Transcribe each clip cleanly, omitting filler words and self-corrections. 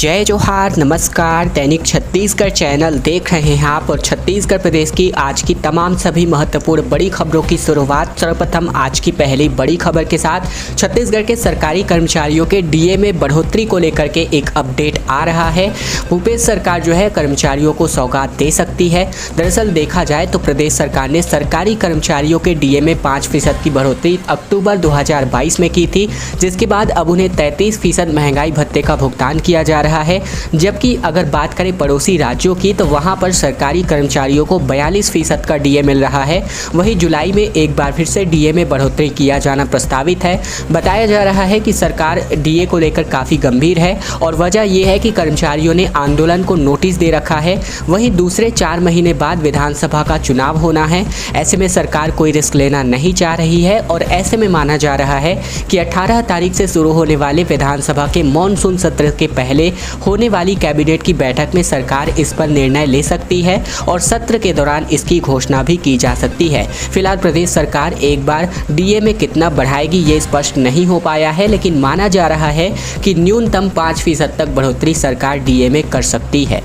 जय जोहार, नमस्कार। दैनिक छत्तीसगढ़ चैनल देख रहे हैं आप और छत्तीसगढ़ प्रदेश की आज की तमाम सभी महत्वपूर्ण बड़ी खबरों की शुरुआत सर्वप्रथम आज की पहली बड़ी खबर के साथ। छत्तीसगढ़ के सरकारी कर्मचारियों के डीए में बढ़ोतरी को लेकर के एक अपडेट आ रहा है। भूपेश सरकार जो है कर्मचारियों को सौगात दे सकती है। दरअसल देखा जाए तो प्रदेश सरकार ने सरकारी कर्मचारियों के डीए में 5% की बढ़ोतरी अक्टूबर 2022 में की थी, जिसके बाद अब उन्हें 33% महंगाई भत्ते का भुगतान किया जा रहा है। जबकि अगर बात करें पड़ोसी राज्यों की तो वहां पर सरकारी कर्मचारियों को 42% का डीए मिल रहा है। वहीं जुलाई में एक बार फिर से डीए में बढ़ोतरी किया जाना प्रस्तावित है। बताया जा रहा है कि सरकार डीए को लेकर काफ़ी गंभीर है और वजह यह है कि कर्मचारियों ने आंदोलन को नोटिस दे रखा है। वहीं दूसरे 4 महीने बाद विधानसभा का चुनाव होना है। ऐसे में सरकार कोई रिस्क लेना नहीं चाह रही है और ऐसे में माना जा रहा है कि 18 तारीख से शुरू होने वाले विधानसभा के मॉनसून सत्र के पहले होने वाली कैबिनेट की बैठक में सरकार इस पर निर्णय ले सकती है और सत्र के दौरान इसकी घोषणा भी की जा सकती है। फिलहाल प्रदेश सरकार एक बार डीए में कितना बढ़ाएगी ये स्पष्ट नहीं हो पाया है, लेकिन माना जा रहा है कि न्यूनतम 5% तक बढ़ोतरी सरकार डीए में कर सकती है।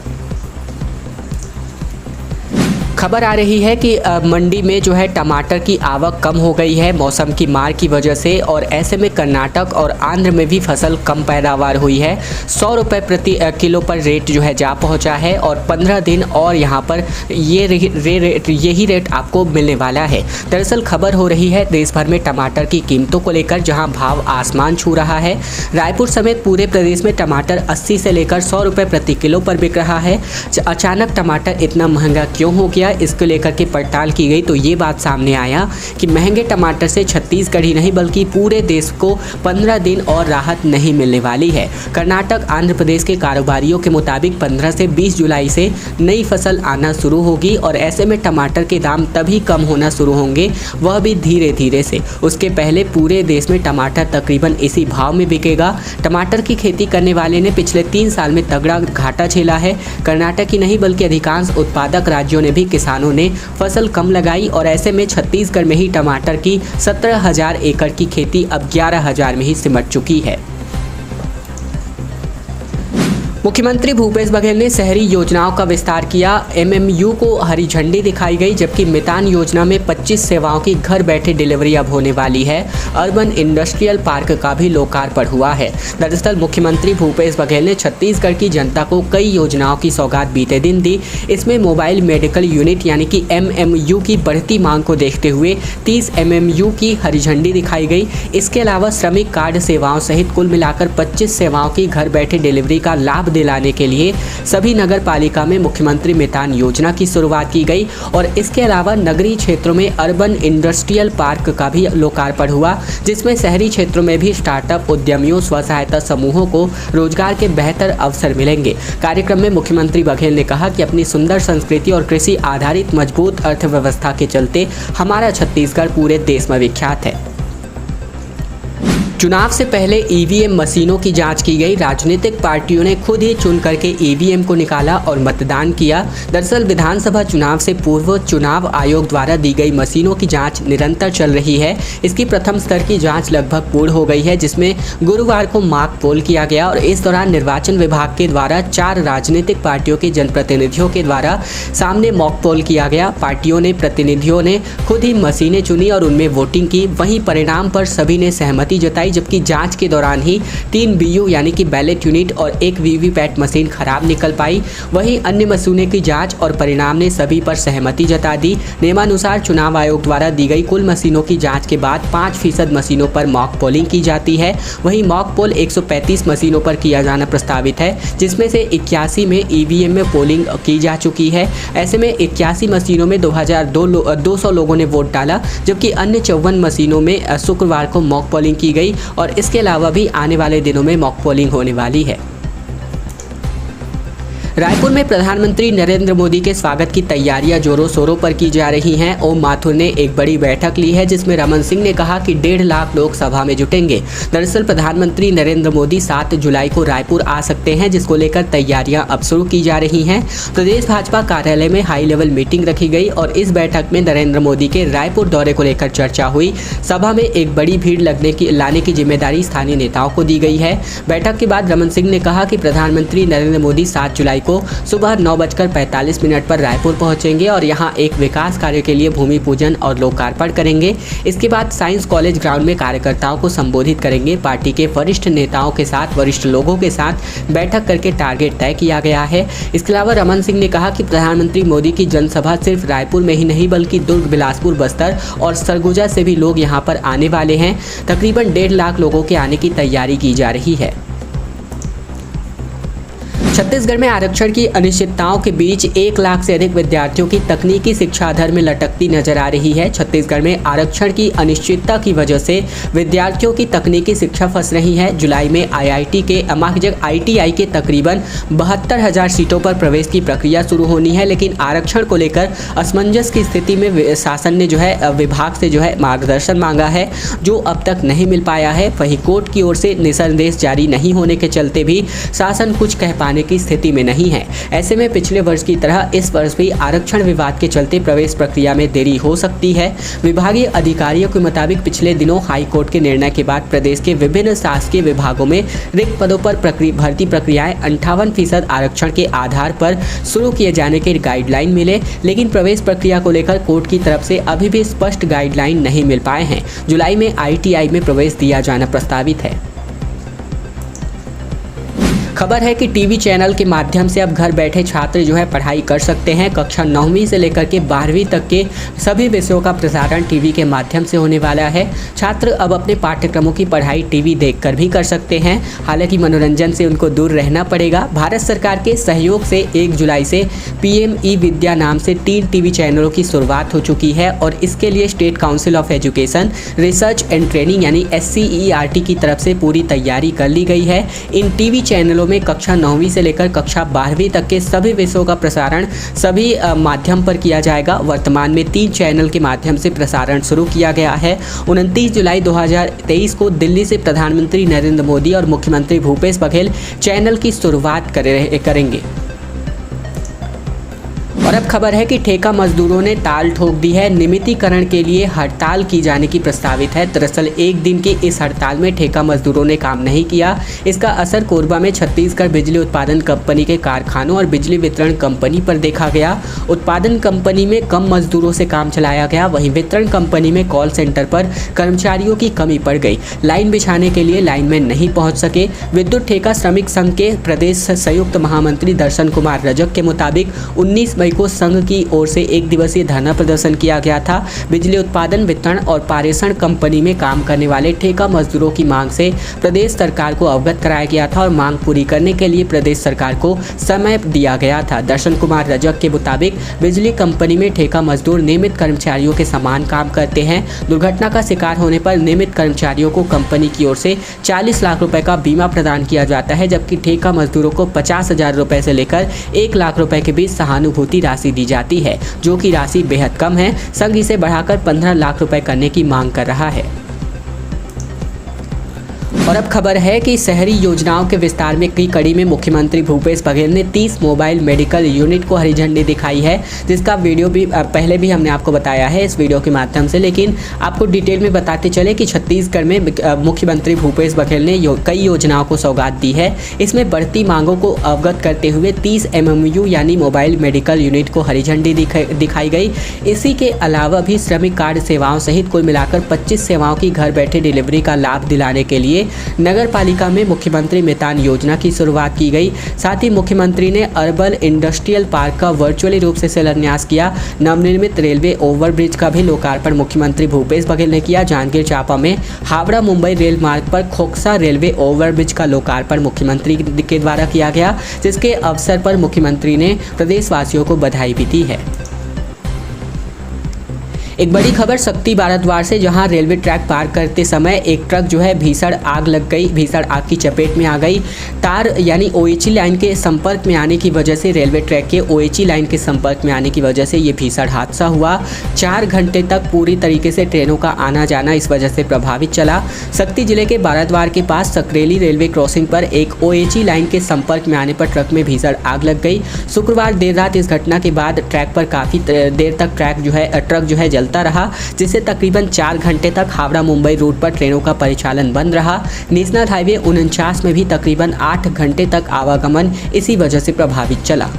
खबर आ रही है कि मंडी में जो है टमाटर की आवक कम हो गई है मौसम की मार की वजह से, और ऐसे में कर्नाटक और आंध्र में भी फसल कम पैदावार हुई है। 100 रुपये प्रति किलो पर रेट जो है जा पहुंचा है और 15 दिन और यहां पर यही रेट आपको मिलने वाला है। दरअसल खबर हो रही है देश भर में टमाटर की कीमतों को लेकर, जहां भाव आसमान छू रहा है। रायपुर समेत पूरे प्रदेश में टमाटर 80 से लेकर 100 रुपये प्रति किलो पर बिक रहा है। अचानक टमाटर इतना महंगा क्यों हो गया, इसको लेकर के पड़ताल की गई तो ये बात सामने आया कि महंगे टमाटर से छत्तीसगढ़ ही नहीं बल्कि पूरे देश को 15 दिन और राहत नहीं मिलने वाली है। कर्नाटक आंध्र प्रदेश के कारोबारियों के मुताबिक 15 से 20 जुलाई से नई फसल आना शुरू होगी और ऐसे में टमाटर के दाम तभी कम होना शुरू होंगे, वह भी धीरे धीरे से। उसके पहले पूरे देश में टमाटर तकरीबन इसी भाव में बिकेगा। टमाटर की खेती करने वाले ने पिछले 3 साल में तगड़ा घाटा झेला है। कर्नाटक ही नहीं बल्कि अधिकांश उत्पादक राज्यों ने भी किसानों ने फसल कम लगाई और ऐसे में छत्तीसगढ़ में ही टमाटर की 17,000 एकड़ की खेती अब 11,000 में ही सिमट चुकी है। मुख्यमंत्री भूपेश बघेल ने शहरी योजनाओं का विस्तार किया। एमएमयू को हरी झंडी दिखाई गई, जबकि मितान योजना में 25 सेवाओं की घर बैठे डिलीवरी अब होने वाली है। अर्बन इंडस्ट्रियल पार्क का भी लोकार्पण हुआ है। दरअसल मुख्यमंत्री भूपेश बघेल ने छत्तीसगढ़ की जनता को कई योजनाओं की सौगात बीते दिन दी। इसमें मोबाइल मेडिकल यूनिट यानी कि एमएमयू की बढ़ती मांग को देखते हुए 30 एमएमयू की हरी झंडी दिखाई गई। इसके अलावा श्रमिक कार्ड सेवाओं सहित कुल मिलाकर 25 सेवाओं की घर बैठे डिलीवरी का लाभ दिलाने के लिए सभी नगर पालिका में मुख्यमंत्री मितान योजना की शुरुआत की गई और इसके अलावा नगरीय क्षेत्रों में अर्बन इंडस्ट्रियल पार्क का भी लोकार्पण हुआ, जिसमें शहरी क्षेत्रों में भी स्टार्टअप उद्यमियों स्व सहायता समूहों को रोजगार के बेहतर अवसर मिलेंगे। कार्यक्रम में मुख्यमंत्री बघेल ने कहा कि अपनी सुंदर संस्कृति और कृषि आधारित मजबूत अर्थव्यवस्था के चलते हमारा छत्तीसगढ़ पूरे देश में विख्यात है। चुनाव से पहले ईवीएम मशीनों की जांच की गई। राजनीतिक पार्टियों ने खुद ही चुन करके ईवीएम को निकाला और मतदान किया। दरअसल विधानसभा चुनाव से पूर्व चुनाव आयोग द्वारा दी गई मशीनों की जांच निरंतर चल रही है। इसकी प्रथम स्तर की जांच लगभग पूर्ण हो गई है, जिसमें गुरुवार को मॉक पोल किया गया और इस दौरान निर्वाचन विभाग के द्वारा 4 राजनीतिक पार्टियों के जनप्रतिनिधियों के द्वारा सामने मॉक पोल किया गया। पार्टियों ने प्रतिनिधियों ने खुद ही मशीनें चुनी और उनमें वोटिंग की। वहीं परिणाम पर सभी ने सहमति जताई, जबकि जांच के दौरान ही 3 बीयू यानी कि बैलेट यूनिट और 1 वीवीपैट मशीन खराब निकल पाई। वहीं अन्य मशीनों की जांच और परिणाम ने सभी पर सहमति जता दी। नियमानुसार चुनाव आयोग द्वारा दी गई कुल मशीनों की जांच के बाद 5% मशीनों पर मॉक पोलिंग की जाती है। वहीं मॉक पोल 135 मशीनों पर किया जाना प्रस्तावित है, जिसमें से 81 में ईवीएम में पोलिंग की जा चुकी है। ऐसे में 81 मशीनों में 2,200 लोगों ने वोट डाला, जबकि अन्य 54 मशीनों में शुक्रवार को मॉक पोलिंग की गई और इसके अलावा भी आने वाले दिनों में मॉक पोलिंग होने वाली है। रायपुर में प्रधानमंत्री नरेंद्र मोदी के स्वागत की तैयारियां जोरों शोरों पर की जा रही हैं। ओम माथुर ने एक बड़ी बैठक ली है जिसमें रमन सिंह ने कहा कि 1.5 लाख लोग सभा में जुटेंगे। दरअसल प्रधानमंत्री नरेंद्र मोदी 7 जुलाई को रायपुर आ सकते हैं, जिसको लेकर तैयारियां अब शुरू की जा रही हैं। प्रदेश भाजपा कार्यालय में हाई लेवल मीटिंग रखी गई और इस बैठक में नरेंद्र मोदी के रायपुर दौरे को लेकर चर्चा हुई। सभा में एक बड़ी भीड़ लाने की जिम्मेदारी स्थानीय नेताओं को दी गई है। बैठक के बाद रमन सिंह ने कहा कि प्रधानमंत्री नरेंद्र मोदी 7 जुलाई को सुबह 9:45 पर रायपुर पहुंचेंगे और यहां एक विकास कार्य के लिए भूमि पूजन और लोकार्पण करेंगे। इसके बाद साइंस कॉलेज ग्राउंड में कार्यकर्ताओं को संबोधित करेंगे। पार्टी के वरिष्ठ नेताओं के साथ, वरिष्ठ लोगों के साथ बैठक करके टारगेट तय किया गया है। इसके अलावा रमन सिंह ने कहा कि प्रधानमंत्री मोदी की जनसभा सिर्फ रायपुर में ही नहीं बल्कि दुर्ग, बिलासपुर, बस्तर और सरगुजा से भी लोग यहां पर आने वाले हैं। तकरीबन 1.5 लाख लोगों के आने की तैयारी की जा रही है। छत्तीसगढ़ में आरक्षण की अनिश्चितताओं के बीच 1 लाख से अधिक विद्यार्थियों की तकनीकी शिक्षा अधर में लटकती नजर आ रही है। छत्तीसगढ़ में आरक्षण की अनिश्चितता की वजह से विद्यार्थियों की तकनीकी शिक्षा फंस रही है। जुलाई में ITI के तकरीबन 72,000 सीटों पर प्रवेश की प्रक्रिया शुरू होनी है, लेकिन आरक्षण को लेकर असमंजस की स्थिति में शासन ने विभाग से मार्गदर्शन मांगा है, जो अब तक नहीं मिल पाया है। वहीं कोर्ट की ओर से निर्देश जारी नहीं होने के चलते भी शासन कुछ कह पाने की स्थिति में नहीं है। ऐसे में पिछले वर्ष की तरह इस वर्ष भी आरक्षण विवाद के चलते प्रवेश प्रक्रिया में देरी हो सकती है। विभागीय अधिकारियों के मुताबिक पिछले दिनों हाई कोर्ट के निर्णय के बाद प्रदेश के विभिन्न शासकीय विभागों में रिक्त पदों पर भर्ती प्रक्रियाएं 58% आरक्षण के आधार पर शुरू किए जाने के गाइडलाइन मिले, लेकिन प्रवेश प्रक्रिया को लेकर कोर्ट की तरफ से अभी भी स्पष्ट गाइडलाइन नहीं मिल पाए हैं। जुलाई में ITI में प्रवेश दिया जाना प्रस्तावित है। खबर है कि टीवी चैनल के माध्यम से अब घर बैठे छात्र पढ़ाई कर सकते हैं। कक्षा 9वीं से लेकर के 12वीं तक के सभी विषयों का प्रसारण टीवी के माध्यम से होने वाला है। छात्र अब अपने पाठ्यक्रमों की पढ़ाई टीवी देखकर भी कर सकते हैं। हालांकि मनोरंजन से उनको दूर रहना पड़ेगा। भारत सरकार के सहयोग से 1 जुलाई से PM E-विद्या नाम से 3 टीवी चैनलों की शुरुआत हो चुकी है और इसके लिए state council of education, research and training यानी SCERT की तरफ से पूरी तैयारी कर ली गई है। इन टीवी चैनलों में कक्षा 9वीं से लेकर कक्षा 12वीं तक के सभी विषयों का प्रसारण सभी माध्यम पर किया जाएगा। वर्तमान में 3 चैनल के माध्यम से प्रसारण शुरू किया गया है। 29 जुलाई 2023 को दिल्ली से प्रधानमंत्री नरेंद्र मोदी और मुख्यमंत्री भूपेश बघेल चैनल की शुरुआत करेंगे। और अब खबर है कि ठेका मजदूरों ने ताल ठोक दी है। नियमितीकरण के लिए हड़ताल की जाने की प्रस्तावित है। दरअसल 1 दिन की इस हड़ताल में ठेका मजदूरों ने काम नहीं किया। इसका असर कोरबा में छत्तीसगढ़ बिजली उत्पादन कंपनी के कारखानों और बिजली वितरण कंपनी पर देखा गया। उत्पादन कंपनी में कम मजदूरों से काम चलाया गया, वहीं वितरण कंपनी में कॉल सेंटर पर कर्मचारियों की कमी पड़ गई। लाइन बिछाने के लिए लाइनमैन नहीं पहुंच सके। विद्युत ठेका श्रमिक संघ के प्रदेश संयुक्त महामंत्री दर्शन कुमार रजक के मुताबिक 19 मई को संघ की ओर से 1 दिवसीय धरना प्रदर्शन किया गया था। बिजली उत्पादन, वितरण और पारेषण कंपनी में काम करने वाले ठेका मजदूरों की मांग से प्रदेश सरकार को अवगत कराया गया था और मांग पूरी करने के लिए प्रदेश सरकार को समय दिया गया था। दर्शन कुमार रजक के मुताबिक बिजली कंपनी में ठेका मजदूर नियमित कर्मचारियों के समान काम करते हैं। दुर्घटना का शिकार होने पर नियमित कर्मचारियों को कंपनी की ओर से 40 लाख रुपए का बीमा प्रदान किया जाता है, जबकि ठेका मजदूरों को 50,000 रुपए से लेकर 1 लाख रुपए के बीच सहानुभूति राशि दी जाती है, जो कि राशि बेहद कम है। संघ इसे बढ़ाकर 15 लाख रुपए करने की मांग कर रहा है। और अब खबर है कि शहरी योजनाओं के विस्तार में की कड़ी में मुख्यमंत्री भूपेश बघेल ने 30 मोबाइल मेडिकल यूनिट को हरी झंडी दिखाई है, जिसका वीडियो भी पहले भी हमने आपको बताया है इस वीडियो के माध्यम से, लेकिन आपको डिटेल में बताते चले कि छत्तीसगढ़ में मुख्यमंत्री भूपेश बघेल ने कई योजनाओं को सौगात दी है। इसमें बढ़ती मांगों को अवगत करते हुए 30 MMU यानी मोबाइल मेडिकल यूनिट को हरी झंडी दिखाई गई। इसी के अलावा भी श्रमिक कार्ड सेवाओं सहित कुल मिलाकर 25 सेवाओं की घर बैठे डिलीवरी का लाभ दिलाने के लिए नगर पालिका में मुख्यमंत्री मितान योजना की शुरुआत की गई। साथ ही मुख्यमंत्री ने अर्बन इंडस्ट्रियल पार्क का वर्चुअली रूप से शिलान्यास किया। नवनिर्मित रेलवे ओवरब्रिज का भी लोकार्पण मुख्यमंत्री भूपेश बघेल ने किया। जांजगीर चांपा में हावड़ा मुंबई रेल मार्ग पर खोखसा रेलवे ओवरब्रिज का लोकार्पण मुख्यमंत्री के द्वारा किया गया, जिसके अवसर पर मुख्यमंत्री ने प्रदेशवासियों को बधाई भी दी है। एक बड़ी खबर शक्ति भारद्वाज से, जहां रेलवे ट्रैक पार करते समय एक ट्रक जो है भीषण आग लग गई, भीषण आग की चपेट में आ गई। तार यानी ओएचई लाइन के संपर्क में आने की वजह से, रेलवे ट्रैक के ओएचई लाइन के संपर्क में आने की वजह से ये भीषण हादसा हुआ। 4 घंटे तक पूरी तरीके से ट्रेनों का आना जाना इस वजह से प्रभावित चला। शक्ति जिले के भारद्वाज के पास सकरेली रेलवे क्रॉसिंग पर एक ओएचई लाइन के संपर्क में आने पर ट्रक में भीषण आग लग गई। शुक्रवार देर रात इस घटना के बाद ट्रैक पर काफ़ी देर तक ट्रक जो है जलता रहा, जिससे तकरीबन 4 घंटे तक हावड़ा मुंबई रूट पर ट्रेनों का परिचालन बंद रहा। नेशनल हाईवे 49 में भी तकरीबन 8 घंटे तक आवागमन इसी वजह से प्रभावित चला।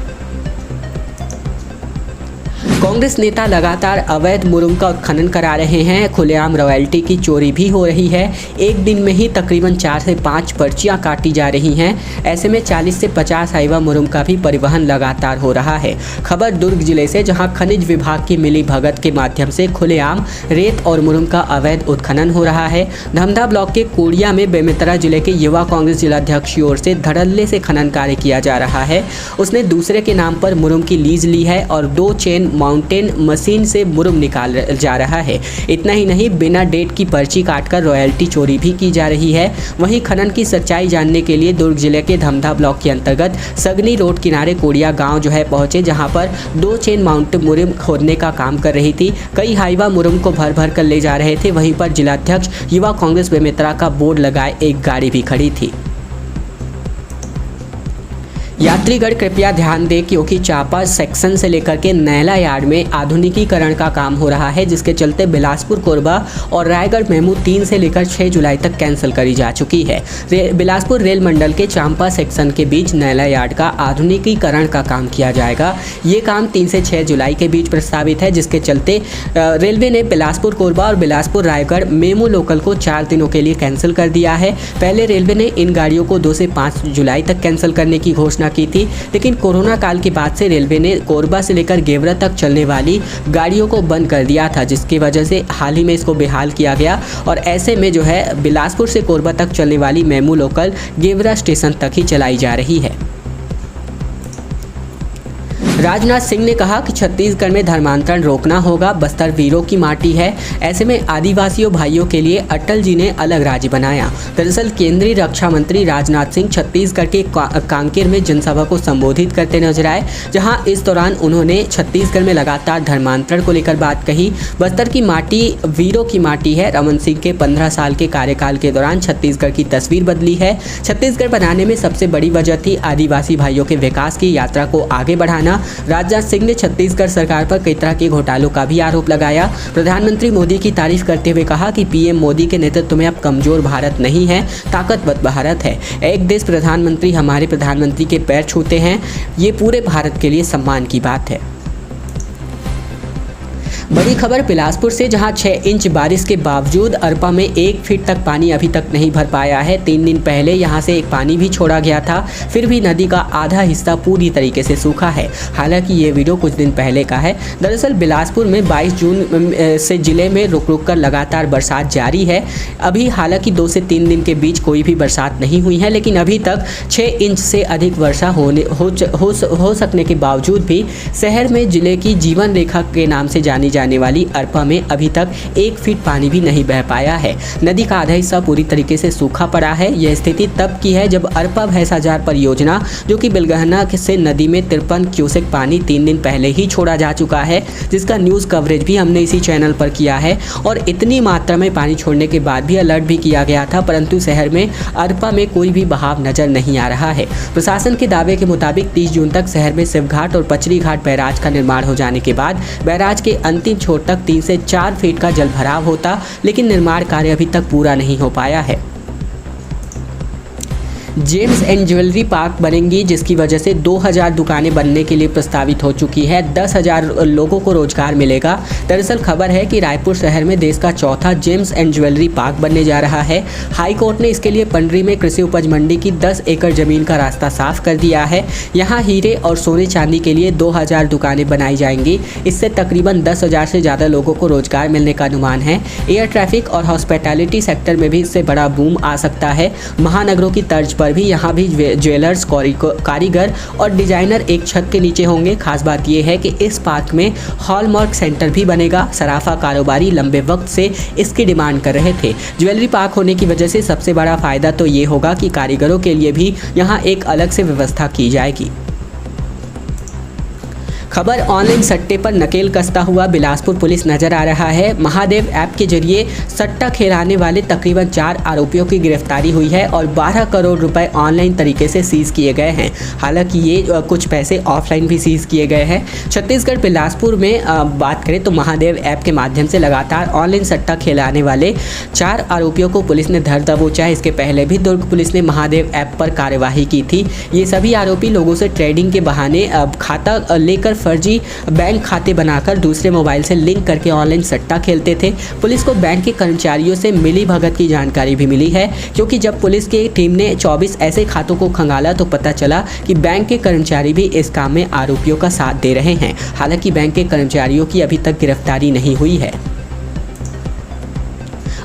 कांग्रेस नेता लगातार अवैध मुरुम का उत्खनन करा रहे हैं। खुलेआम रॉयल्टी की चोरी भी हो रही है। एक दिन में ही तकरीबन 4 से 5 पर्चियां काटी जा रही हैं। ऐसे में 40 से 50 हाइवा मुरुम का भी परिवहन लगातार हो रहा है। खबर दुर्ग जिले से, जहां खनिज विभाग की मिली भगत के माध्यम से खुलेआम रेत और मुरुम का अवैध उत्खनन हो रहा है। धमधा ब्लॉक के कोड़िया में बेमेतरा जिले के युवा कांग्रेस जिलाध्यक्ष की ओर से धड़ल्ले से खनन कार्य किया जा रहा है। उसने दूसरे के नाम पर मुरुम की लीज ली है और 2 चेन माउंटेन मशीन से मुरुम निकाल जा रहा है। इतना ही नहीं, बिना डेट की पर्ची काटकर रॉयल्टी चोरी भी की जा रही है। वहीं खनन की सच्चाई जानने के लिए दुर्ग जिले के धमधा ब्लॉक के अंतर्गत सगनी रोड किनारे कोड़िया गांव जो है पहुंचे, जहां पर 2 चेन माउंटेन मुरुम खोदने का काम कर रही थी। कई हाइवा मुरुम को भर भर कर ले जा रहे थे। वहीं पर जिलाध्यक्ष युवा कांग्रेस बेमेतरा का बोर्ड लगाए एक गाड़ी भी खड़ी थी। यात्रीगण कृपया ध्यान दें, क्योंकि चांपा सेक्शन से लेकर के नैला यार्ड में आधुनिकीकरण का काम हो रहा है, जिसके चलते बिलासपुर, कोरबा और रायगढ़ मेमू 3 से लेकर 6 जुलाई तक कैंसिल करी जा चुकी है। बिलासपुर रेल मंडल के चांपा सेक्शन के बीच नैला यार्ड का आधुनिकीकरण का काम किया जाएगा। ये काम 3 से 6 जुलाई के बीच प्रस्तावित है, जिसके चलते रेलवे ने बिलासपुर, कोरबा और बिलासपुर रायगढ़ मेमू लोकल को 4 दिनों के लिए कैंसिल कर दिया है। पहले रेलवे ने इन गाड़ियों को 2 से 5 जुलाई तक कैंसिल करने की घोषणा की थी, लेकिन कोरोना काल के बाद से रेलवे ने कोरबा से लेकर गेवरा तक चलने वाली गाड़ियों को बंद कर दिया था, जिसकी वजह से हाल ही में इसको बेहाल किया गया। और ऐसे में जो है बिलासपुर से कोरबा तक चलने वाली मेमू लोकल गेवरा स्टेशन तक ही चलाई जा रही है। राजनाथ सिंह ने कहा कि छत्तीसगढ़ में धर्मांतरण रोकना होगा। बस्तर वीरों की माटी है। ऐसे में आदिवासियों भाइयों के लिए अटल जी ने अलग राज्य बनाया। दरअसल केंद्रीय रक्षा मंत्री राजनाथ सिंह छत्तीसगढ़ के कांकेर में जनसभा को संबोधित करते नजर आए, जहां इस दौरान उन्होंने छत्तीसगढ़ में लगातार धर्मांतरण को लेकर बात कही। बस्तर की माटी वीरों की माटी है। रमन सिंह के 15 साल के कार्यकाल के दौरान छत्तीसगढ़ की तस्वीर बदली है। छत्तीसगढ़ बनाने में सबसे बड़ी वजह थी आदिवासी भाइयों के विकास की यात्रा को आगे बढ़ाना। राजनाथ सिंह ने छत्तीसगढ़ सरकार पर कई तरह के घोटालों का भी आरोप लगाया। प्रधानमंत्री मोदी की तारीफ करते हुए कहा कि पीएम मोदी के नेतृत्व में अब कमजोर भारत नहीं है, ताकतवर भारत है। एक देश प्रधानमंत्री हमारे प्रधानमंत्री के पैर छूते हैं, ये पूरे भारत के लिए सम्मान की बात है। बड़ी खबर बिलासपुर से, जहां 6 इंच बारिश के बावजूद अरपा में 1 फीट तक पानी अभी तक नहीं भर पाया है। 3 दिन पहले यहां से एक पानी भी छोड़ा गया था, फिर भी नदी का आधा हिस्सा पूरी तरीके से सूखा है। हालांकि ये वीडियो कुछ दिन पहले का है। दरअसल बिलासपुर में 22 जून से जिले में रुक रुक कर लगातार बरसात जारी है। अभी हालांकि 2 से 3 दिन के बीच कोई भी बरसात नहीं हुई है, लेकिन अभी तक 6 इंच से अधिक वर्षा हो सकने के बावजूद भी शहर में जिले की जीवन रेखा के नाम से जानी जाने वाली अरपा में अभी तक 1 फीट पानी भी नहीं बह पाया है। नदी का आधा हिस्सा पूरी तरीके से सूखा पड़ा है। यह स्थिति तब की है जब अरपा भैंसाजार परियोजना, जो कि बिलगहना से नदी में 53 क्यूसेक पानी 3 दिन पहले ही छोड़ा जा चुका है, जिसका न्यूज़ कवरेज भी हमने इसी चैनल पर किया है। और इतनी मात्रा में पानी छोड़ने के बाद भी अलर्ट भी किया गया था, परंतु शहर में अरपा में कोई भी बहाव नजर नहीं आ रहा है। प्रशासन के दावे के मुताबिक 30 जून तक शहर में शिवघाट और पचरी घाट बैराज का निर्माण हो जाने के बाद बैराज के अंतिम छोर तक 3 से 4 फीट का जल भराव होता, लेकिन निर्माण कार्य अभी तक पूरा नहीं हो पाया है। जेम्स एंड ज्वेलरी पार्क बनेंगी, जिसकी वजह से 2000 दुकानें बनने के लिए प्रस्तावित हो चुकी है। 10,000 लोगों को रोजगार मिलेगा। दरअसल खबर है कि रायपुर शहर में देश का चौथा जेम्स एंड ज्वेलरी पार्क बनने जा रहा है। हाई कोर्ट ने इसके लिए पंडरी में कृषि उपज मंडी की 10 एकड़ जमीन का रास्ता साफ कर दिया है। यहाँ हीरे और सोने चांदी के लिए 2000 दुकानें बनाई जाएंगी। इससे तकरीबन 10,000 से ज़्यादा लोगों को रोजगार मिलने का अनुमान है। एयर ट्रैफिक और हॉस्पिटैलिटी सेक्टर में भी इससे बड़ा बूम आ सकता है। महानगरों की तर्ज पर पर भी यहाँ भी ज्वेलर्स, कारीगर और डिजाइनर एक छत के नीचे होंगे। खास बात यह है कि इस पार्क में हॉलमार्क सेंटर भी बनेगा। सराफा कारोबारी लंबे वक्त से इसकी डिमांड कर रहे थे। ज्वेलरी पार्क होने की वजह से सबसे बड़ा फायदा तो ये होगा कि कारीगरों के लिए भी यहाँ एक अलग से व्यवस्था की जाएगी। खबर ऑनलाइन सट्टे पर नकेल कसता हुआ बिलासपुर पुलिस नजर आ रहा है। महादेव ऐप के जरिए सट्टा खेलाने वाले तकरीबन 4 आरोपियों की गिरफ्तारी हुई है और 12 करोड़ रुपए ऑनलाइन तरीके से सीज किए गए हैं। हालांकि ये कुछ पैसे ऑफलाइन भी सीज किए गए हैं। छत्तीसगढ़ बिलासपुर में बात करें तो महादेव ऐप के माध्यम से लगातार ऑनलाइन सट्टा खेलाने वाले 4 आरोपियों को पुलिस ने धर दबोचा है। इसके पहले भी दुर्ग पुलिस ने महादेव ऐप पर कार्यवाही की थी। ये सभी आरोपी लोगों से ट्रेडिंग के बहाने खाता लेकर फर्जी बैंक खाते बनाकर दूसरे मोबाइल से लिंक करके ऑनलाइन सट्टा खेलते थे। पुलिस को बैंक के कर्मचारियों से मिली भगत की जानकारी भी मिली है, क्योंकि जब पुलिस की टीम ने 24 ऐसे खातों को खंगाला तो पता चला कि बैंक के कर्मचारी भी इस काम में आरोपियों का साथ दे रहे हैं। हालांकि बैंक के कर्मचारियों की अभी तक गिरफ्तारी नहीं हुई है।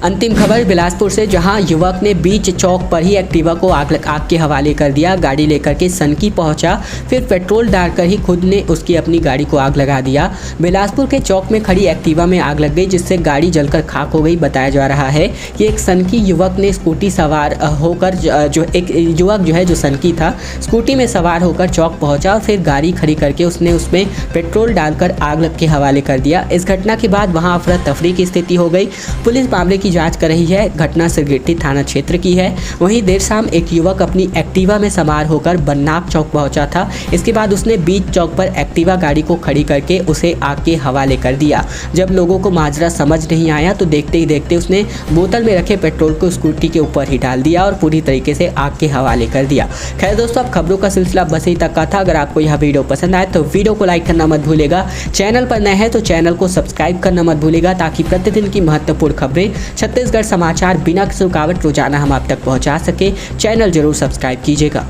अंतिम खबर बिलासपुर से, जहां युवक ने बीच चौक पर ही एक्टिवा को आग के हवाले कर दिया। गाड़ी लेकर के सनकी पहुंचा, फिर पेट्रोल डालकर ही खुद ने उसकी अपनी गाड़ी को आग लगा दिया। बिलासपुर के चौक में खड़ी एक्टिवा में आग लग गई, जिससे गाड़ी जलकर खाक हो गई। बताया जा रहा है कि एक सनकी युवक ने स्कूटी सवार होकर जो सनकी था, स्कूटी में सवार होकर चौक पहुंचा और फिर गाड़ी खड़ी करके उसने उसमें पेट्रोल डालकर आग के हवाले कर दिया। इस घटना के बाद वहां अफरा तफरी की स्थिति हो गई। पुलिस मामले की जांच कर रही है। घटना सिरगिट्टी थाना क्षेत्र की है। वहीं देर शाम एक युवक अपनी एक्टिवा में सवार होकर बन्नाक चौक पहुंचा था। इसके बाद उसने बीच चौक पर एक्टिवा गाड़ी को खड़ी करके उसे आग के हवाले कर दिया। जब लोगों को माजरा समझ नहीं आया तो देखते ही देखते उसने बोतल में रखे पेट्रोल को स्कूटी के ऊपर ही डाल दिया और पूरी तरीके से आग के हवाले कर दिया। खैर दोस्तों, अब खबरों का सिलसिला बस यही तक का था। अगर आपको यह वीडियो पसंद आए तो वीडियो को लाइक करना मत भूलेगा। चैनल पर नए हैं तो चैनल को सब्सक्राइब करना मत भूलेगा, ताकि प्रतिदिन की महत्वपूर्ण खबरें, छत्तीसगढ़ समाचार बिना किसी रुकावट रोजाना हम आप तक पहुंचा सके। चैनल जरूर सब्सक्राइब कीजिएगा।